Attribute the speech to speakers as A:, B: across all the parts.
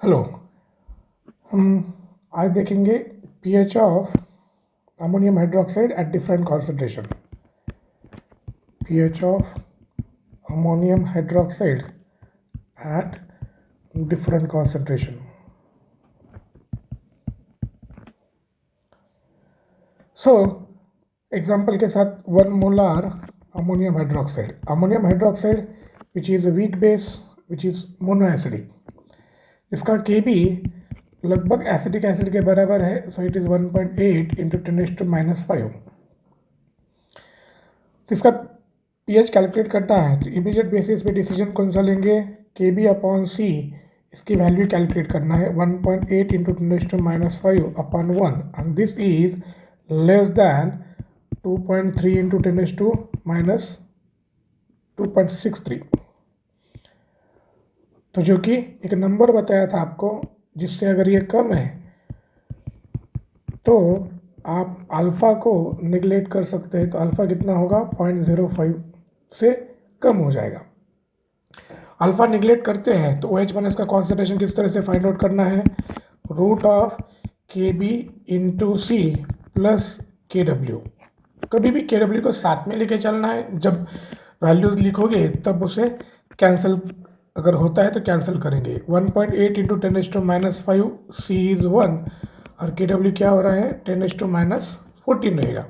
A: Hello. हम आज देखेंगे pH of ammonium hydroxide at different concentration. PH of ammonium hydroxide at different concentration. So example के साथ 1 molar ammonium hydroxide which is a weak base which is monoacidic. इसका Kb लगभग acetic acid के बराबर है, सो इट इज़ 1.8 इंटू 10⁻⁵। तो इसका pH calculate करना है तो इमीडिएट बेसिस पे डिसीजन कौन सा लेंगे, Kb/C इसकी वैल्यू कैलकुलेट करना है 1.8 into 10⁻⁵/1 and this is less than 2.3 into 10⁻².63। तो जो कि एक नंबर बताया था आपको, जिससे अगर ये कम है तो आप अल्फ़ा को निगलेक्ट कर सकते हैं। तो अल्फ़ा कितना होगा, 0.05 से कम हो जाएगा। अल्फ़ा निगलेक्ट करते हैं तो OH माइनस का कॉन्सेंट्रेशन किस तरह से फाइंड आउट करना है, √Kb into C plus KW। कभी भी KW को साथ में लेके चलना है, जब वैल्यूज लिखोगे तब उसे कैंसिल, अगर होता है तो कैंसिल करेंगे। 1.8 इंटू 10⁻⁵ C इज़ 1 और KW क्या हो रहा है 10⁻14 रहेगा।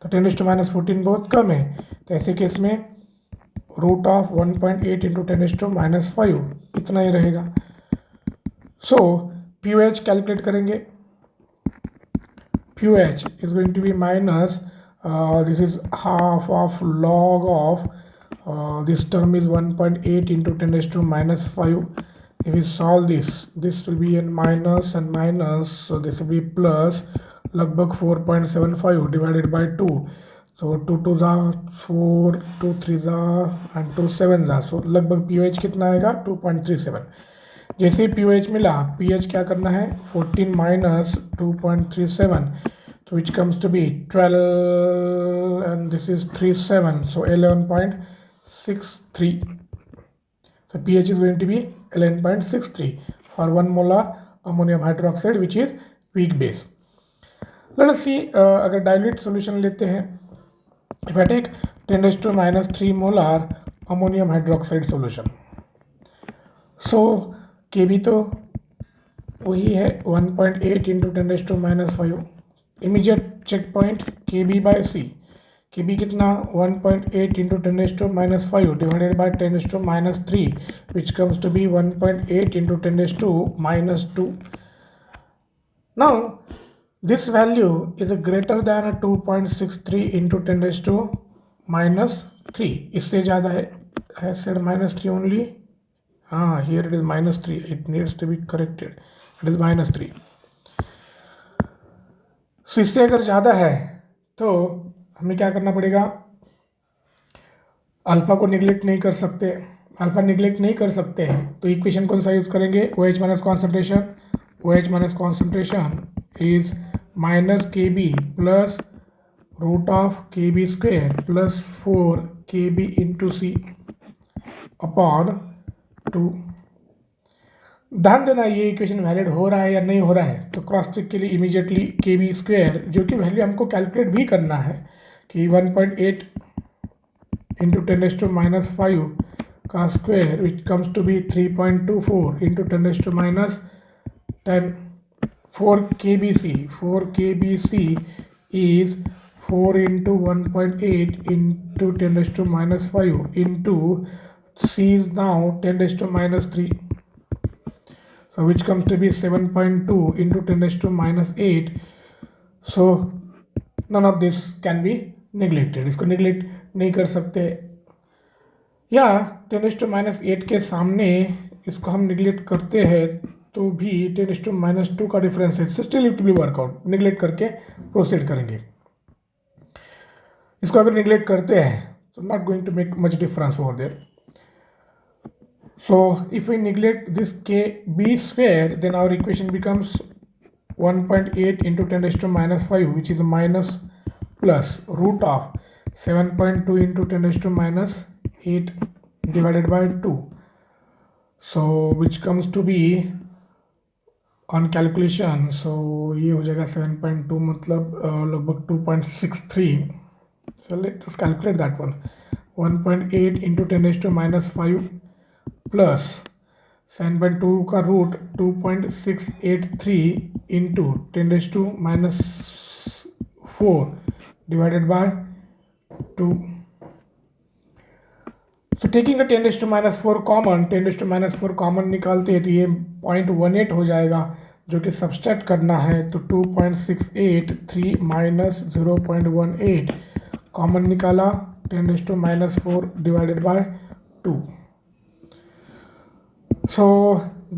A: तो 10⁻14 बहुत कम है, तो ऐसे केस में √1.8 इंटू 10⁻⁵ इतना ही रहेगा। सो POH कैलकुलेट करेंगे। POH is going to be minus this is half of log of this term is 1.8 into 10⁻⁵. If we solve this will be in minus and minus, so this will be plus लगभग 4.75 divided by 2. So 2 2 जा 4, 2 3 जा and 2 7 जा, so लगभग POH कितना आएगा 2.37। जैसे ही POH मिला, pH क्या करना है 14 माइनस 2.37, तो which comes to be 12 and this is 37, so 11.63। so pH is going to be 11.63 for 1 molar ammonium hydroxide which is weak base. Let us see अगर dilute solution लेते हैं, if I take 10⁻³ molar ammonium hydroxide solution, so Kb तो वही है 1.8 into 10⁻⁵। Immediate check point Kb/C, Kb कितना 1.8 into 10⁻⁵ divided by 10⁻³ which comes to be 1.8 into 10⁻²। Now this value is greater than 2.63 into 10⁻⁻3। इससे ज़्यादा है said -3 only. हाँ, here it is -3, it needs to be corrected, it is -3। so इससे अगर ज़्यादा है तो हमें क्या करना पड़ेगा, अल्फ़ा को निगलेक्ट नहीं कर सकते। अल्फ़ा निगलेक्ट नहीं कर सकते हैं तो इक्वेशन कौन सा यूज़ करेंगे, OH minus concentration is -Kb plus √Kb² plus 4Kb into C upon 2। ध्यान देना ये इक्वेशन वैलिड हो रहा है या नहीं हो रहा है, तो क्रॉस चेक के लिए इमीडिएटली Kb² जो कि वैल्यू हमको कैलकुलेट भी करना है कि 1.8 इंटू 10⁻⁵ का square which comes to be 3.24 into 10⁻10 4kbc is 4 into 1.8 into 10⁻⁵ into C is now 10⁻3, so which comes to be 7.2 into 10⁻8. so none of this can be neglected, इसको neglect नहीं कर सकते, या 10⁻8 के सामने इसको हम निगलेक्ट करते हैं तो भी 10⁻2 का डिफरेंस है, still it will work out. Neglect करके प्रोसीड करेंगे। इसको अगर निगलेक्ट करते हैं तो not going to make much difference over there. So if we neglect this Kb² then our equation becomes 1.8 into 10⁻⁵ which is minus plus root of 7.2 into 10⁻8 divided by 2, so which comes to be on calculation, so ये हो जाएगा 7.2 मतलब लगभग 2.63. So let us calculate that one. 1.8 into 10⁻⁻5 plus 7.2 का root 2.683 into 10⁻⁴ divided by 2. So taking 10⁻⁴ common, 10⁻⁴ common निकालते हैं तो ये 0.18 हो जाएगा, जो कि सब्सट्रैक्ट करना है. तो 2.683 माइनस 0.18 कॉमन निकाला, 10⁻⁴ divided by 2. So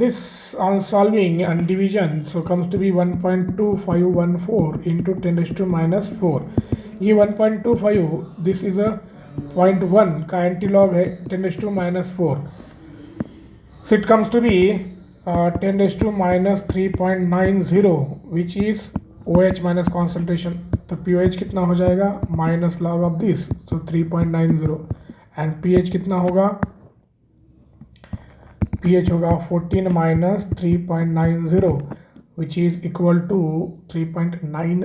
A: this on solving and division so comes to be 1.2514 into 10⁻⁴. ये 1.25 this is a 0.1 का एंटीलॉग है 10⁻⁴. So it comes to be 10⁻³ which is OH minus concentration. तो pOH कितना हो जाएगा minus log of this, so 3.90. And pH कितना होगा, pH होगा 14 minus 3.90 which is equal to 3.90,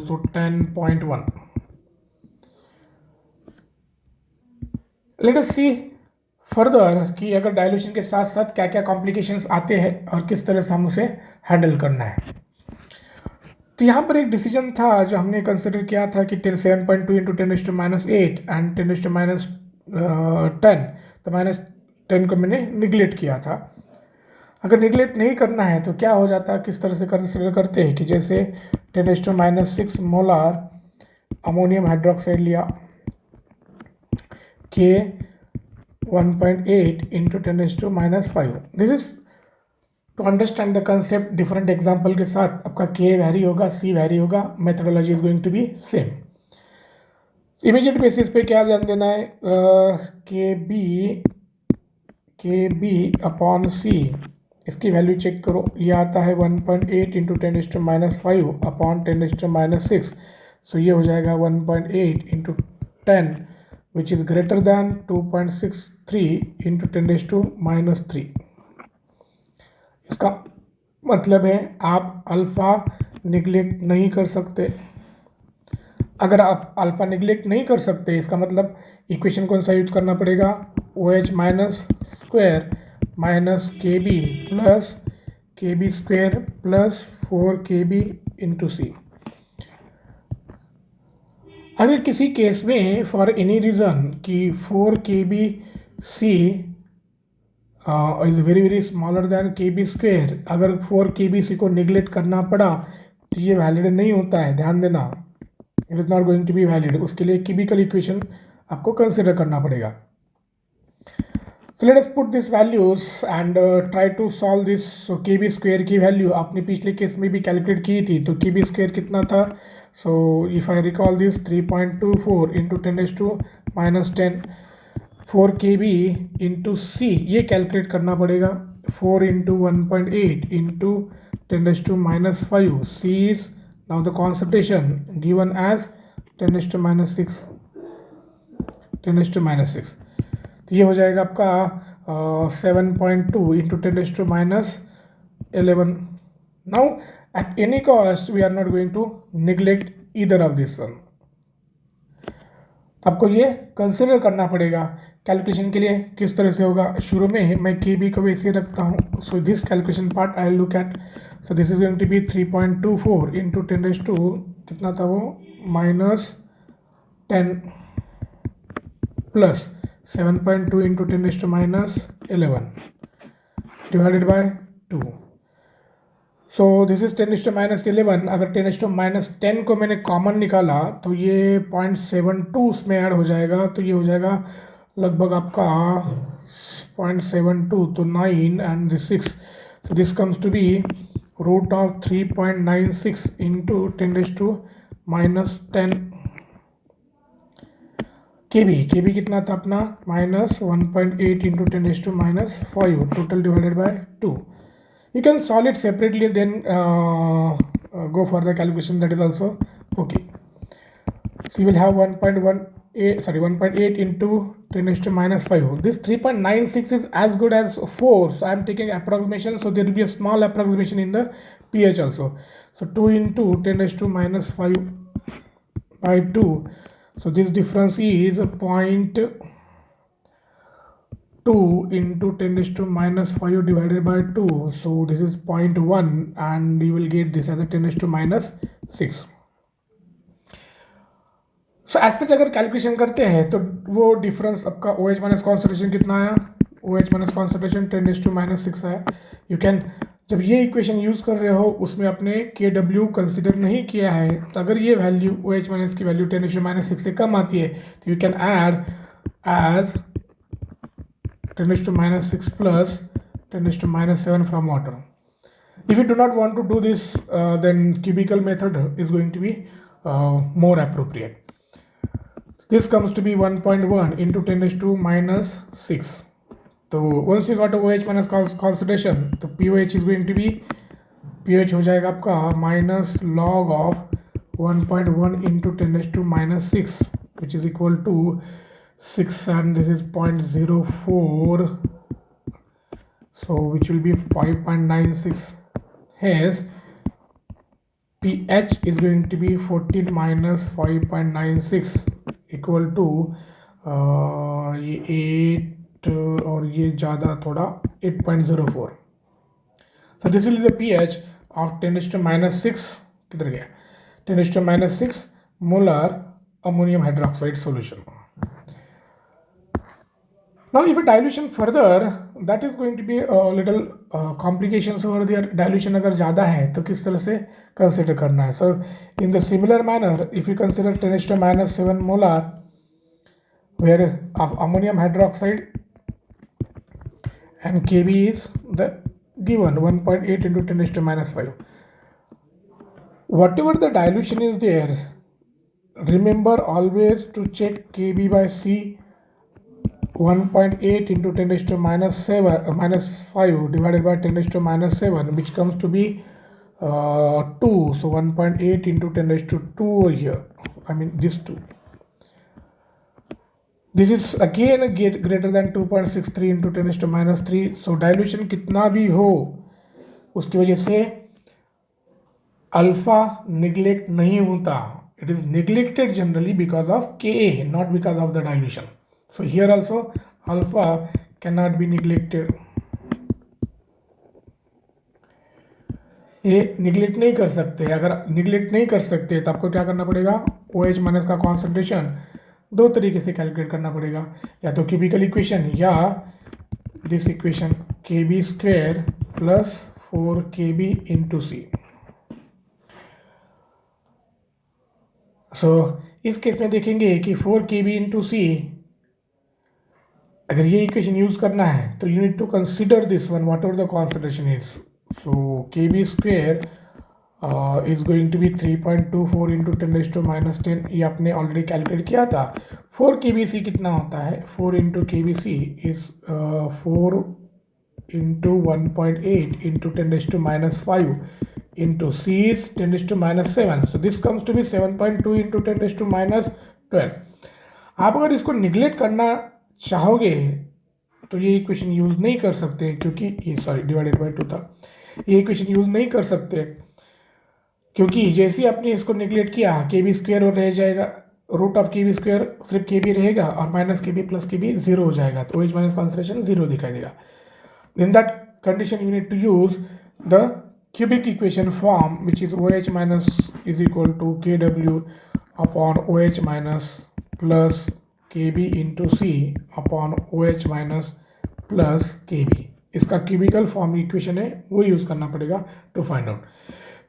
A: so 10.1. Let us see further कि अगर डाइल्यूशन के साथ साथ क्या क्या कॉम्प्लिकेशंस आते हैं और किस तरह से हम उसे हैंडल करना है. तो यहाँ पर एक डिसीजन था जो हमने कंसिडर किया था कि 7.2 इंटू 10⁻⁸ एंड 10⁻10, तो -10 को मैंने निगलेक्ट किया था. अगर निगलेक्ट नहीं करना है तो क्या हो जाता है, किस तरह से कंसिडर करते हैं कि जैसे 10⁻⁶ मोलार अमोनियम हाइड्रोक्साइड लिया, K 1.8 into 10⁻⁵. This is to understand the concept. Different example के साथ आपका के वैरी होगा, सी वैरी होगा, methodology is going to be same. Immediate basis पे क्या ध्यान देना है, के बी अपॉन सी, इसकी वैल्यू चेक करो. ये आता है 1.8 इंटू 10⁻⁵ अपॉन 10⁻⁶. सो ये हो जाएगा 1.8 into 10 which is greater than 2.63 into 10⁻⁻3. इसका मतलब है आप अल्फ़ा निगलेक्ट नहीं कर सकते. अगर आप अल्फ़ा निगलेक्ट नहीं कर सकते, इसका मतलब इक्वेशन कौन सा यूज करना पड़ेगा, OH minus square minus KB plus KB square plus 4KB into C. अगर किसी केस में फॉर एनी रीज़न कि 4KB C is very very smaller than KB square, अगर 4KB सी को निगलेक्ट करना पड़ा तो ये वैलिड नहीं होता है, ध्यान देना, it is not going to be valid. उसके लिए केमिकल इक्वेशन आपको कंसिडर करना पड़ेगा. So let us put this values and try to solve this. सो KB स्क्वेयर की वैल्यू आपने पिछले केस में भी कैलकुलेट की थी, तो KB स्क्वेयर कितना था. So if I recall this 3.24 into 10⁻⁻10, 4KB into C, ये कैलकुलेट करना पड़ेगा. 4 into 1.8 into 10⁻⁵. C is now the concentration given as 10⁻⁶. 10⁻⁶. तो ये हो जाएगा आपका 7.2 into 10⁻11. Now at any cost we are not going to neglect either of this one. आपको ये कंसिडर करना पड़ेगा कैलकुलेशन के लिए किस तरह से होगा. शुरू में मैं KB को वैसे रखता हूँ. So this calculation part I look at. So this is going to be 3.24 into 10⁻, कितना था वो, -10 plus 7.2 into 10⁻11 divided by 2. So this is 10⁻11. अगर 10⁻10 को मैंने कॉमन निकाला तो ये 0.72 उसमें ऐड हो जाएगा, तो ये हो जाएगा लगभग आपका 0.72, तो 9 and this 6. So this comes to be root of 3.96 into 10⁻10. KB कितना था अपना, -1.8 into 10⁻5 total divided by 2. You can solve it separately, then go for the calculation, that is also okay. So you will have 1.1 1.8 into 10 raised to minus 5. This 3.96 is as good as 4. So I am taking approximation. So there will be a small approximation in the pH also. So 2 into 10 raised to minus 5 by 2. So this difference is 0.2 into 10 raised to minus 5 divided by 2. So this is 0.1 and you will get this as a 10 raised to minus 6. So as such अगर calculation करते हैं तो वो difference आपका OH minus concentration कितना आया, OH minus concentration 10 raised to minus 6 आया. You can जब ये इक्वेशन यूज़ कर रहे हो उसमें आपने KW कंसिडर नहीं किया है, तो अगर ये वैल्यू OH माइनस की वैल्यू 10 raised to minus 6 से कम आती है तो you can add as 10 raised to minus 6 plus 10 raised to minus 7 from water. If you do not want to do this, then cubical method is going to be more appropriate. This comes to be 1.1 into 10 raised to minus 6. So once you got a OH minus concentration, तो pOH is going to be, pH हो जाएगा आपका minus log of 1.1 into 10 raised to minus 6, which is equal to 6, and this is 0.04, so which will be 5.96. Hence pH is going to be 14 minus 5.96 equal to ये 8 और ये ज़्यादा थोड़ा 8.04. So this will is the pH of 10 raised to minus 6, किधर गया, 10 raised to minus 6 molar ammonium hydroxide solution. Now if a dilution further, that is going to be a little complications over there. Dilution अगर ज़्यादा है तो किस तरह से consider करना है. So in the similar manner, if you consider 10 raised to minus 7 molar, where of ammonium hydroxide and Kb is the given 1.8 into 10 raised to minus 5. Whatever the dilution is there, remember always to check Kb by C. 1.8 into 10 raised to minus 5 divided by 10 raised to minus 7, which comes to be 2. So 1.8 into 10 raised to 2 over here. I mean this 2. This is again greater than 2.63 into 10 raised to minus 3. So dilution कितना भी हो उसकी वजह से alpha neglect नहीं होता. It is neglected generally because of Ka, not because of the dilution. So here also alpha cannot be neglected. ये neglect नहीं कर सकते. अगर निगलेक्ट नहीं कर सकते तो आपको क्या करना पड़ेगा, OH माइनस का कॉन्सेंट्रेशन दो तरीके से कैलकुलेट करना पड़ेगा, या तो क्यूबिकल इक्वेशन या this equation Kb square plus 4Kb into C. सो इस केस में देखेंगे कि 4Kb इंटू सी, अगर ये इक्वेशन यूज़ करना है तो you need to consider this one whatever the concentration is. So Kb square is going to be 3.24 into 10 raised to minus 10. ये आपने ऑलरेडी कैलकुलेट किया था. 4Kbc कितना होता है, 4 into Kbc is 4 into 1.8 into 10 raised to minus 5 into C is 10 raised to minus 7. So this comes to be 7.2 into 10 raised to minus 12. आप अगर इसको निगलेक्ट करना चाहोगे तो ये इक्वेशन यूज़ नहीं कर सकते, क्योंकि ये डिवाइडेड बाय 2 था. ये इक्वेशन यूज़ नहीं कर सकते क्योंकि जैसे ही आपने इसको निगलेक्ट किया Kb स्क्वायर और रह जाएगा, रूट ऑफ Kb स्क्वायर सिर्फ Kb रहेगा और माइनस Kb प्लस Kb 0 हो जाएगा, तो OH माइनस कॉन्सेंट्रेशन 0 दिखाई देगा. In that condition you need to use the cubic equation form, which is OH minus is equal to Kw upon OH minus plus Kb into C upon OH minus plus Kb. इसका cubicle form equation है, वो use करना पड़ेगा to find out.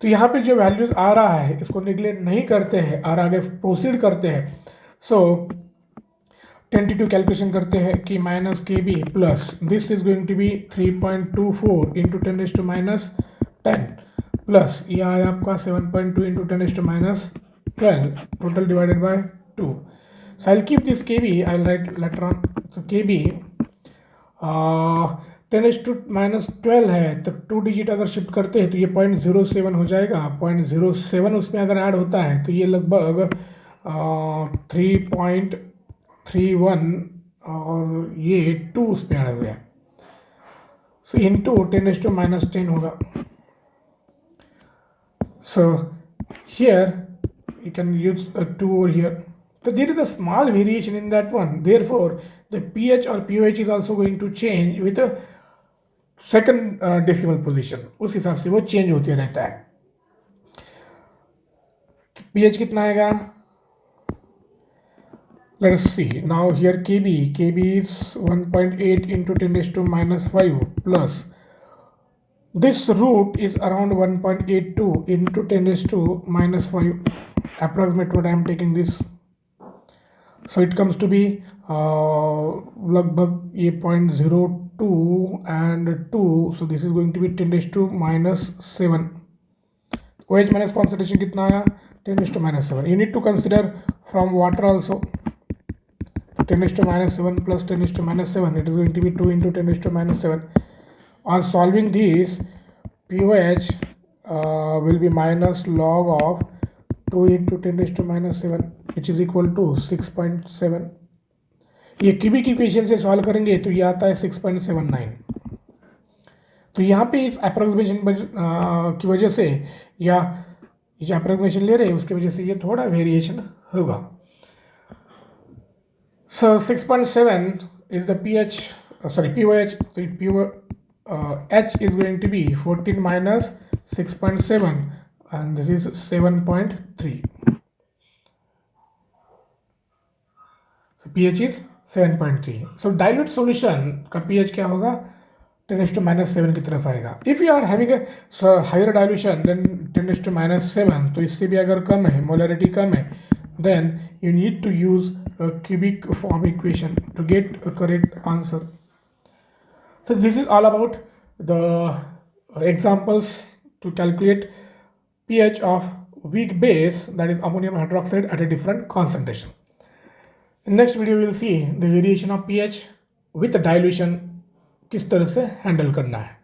A: तो यहाँ पे जो values आ रहा है इसको निगलेक्ट नहीं करते हैं और आगे प्रोसीड करते हैं. सो 22 कैलकुलेशन करते हैं कि minus Kb plus this is going to be 3.24 into 10 raised to minus 10 plus ये आया आपका 7.2 into 10 raised to minus 12 total divided by 2. So I'll keep this Kb, I'll write later on. So Kb 10 raised to minus 12 है, तो 2 digit अगर shift करते हैं तो ये 0.07 हो जाएगा. 0.07 उसमें अगर ऐड होता है तो ये लगभग 3 1 और ये 2 उस पर अड़े हुए हैं, सो इंटू 10⁻⁻10 होगा. So here you can use a 2 over here. So there is a small variation in that one. Therefore, the pH or pOH is also going to change with a second decimal position. उस हिसाब से वो change होते रहता है. pH कितना आएगा? Let us see. Now here Kb is 1.8 into 10⁻⁻5 plus this root is around 1.82 into 10⁻⁻5. Approximate what I am taking this. So it comes to be लगभग ये 0.02 and 2. So this is going to be 10⁻⁻7. OH minus concentration कितना आया? 10⁻�7. You need to consider from water also. 10⁻7 plus 10⁻7. It is going to be 2 into 10⁻7. On solving this, pOH will be minus log of 2 into 10⁻7, which is equal to 6.7. ये cubic equation से solve करेंगे तो ये आता है 6.79. तो यहाँ पे इस अप्रोक्सीमेशन की वजह से या जो अप्रोक्सीमेशन ले रहे हैं उसकी वजह से ये थोड़ा वेरिएशन होगा. So 6.7 is the pH, pOH. So H is going to be 14 minus 6.7 and this is 7.3. So pH is 7.3. So dilute solution का pH क्या होगा? 10⁻⁷ की तरफ आएगा. If you are having a higher dilution than 10⁻⁷, तो इससे भी अगर कम है, molarity कम है, then you need to use a cubic form equation to get a correct answer. So this is all about the examples to calculate pH of weak base, that is ammonium hydroxide, at a different concentration. In next video we will see the variation of pH with the dilution किस तरह से handle करना है.